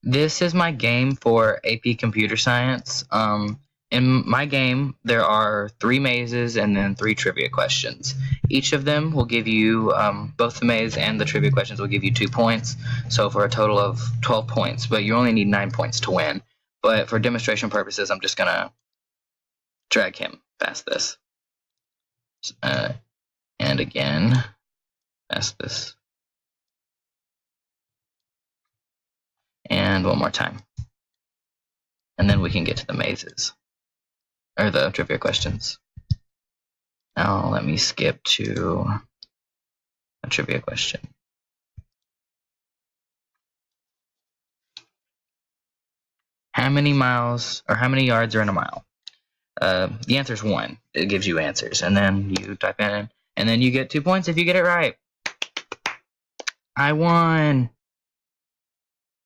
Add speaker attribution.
Speaker 1: This is my game for AP Computer Science. In my game, there are 3 mazes and then 3 trivia questions. Each of them will give you, both the maze and the trivia questions will give you 2 points, so for a total of 12 points, but you only need 9 points to win. But for demonstration purposes, I'm just going to drag him past this. And again, past this. And one more time. And then we can get to the mazes. Or the trivia questions. Now let me skip to a trivia question. How many miles or how many yards are in a mile? The answer is 1. It gives you answers, and then you type in, and then you get 2 points if you get it right. I won.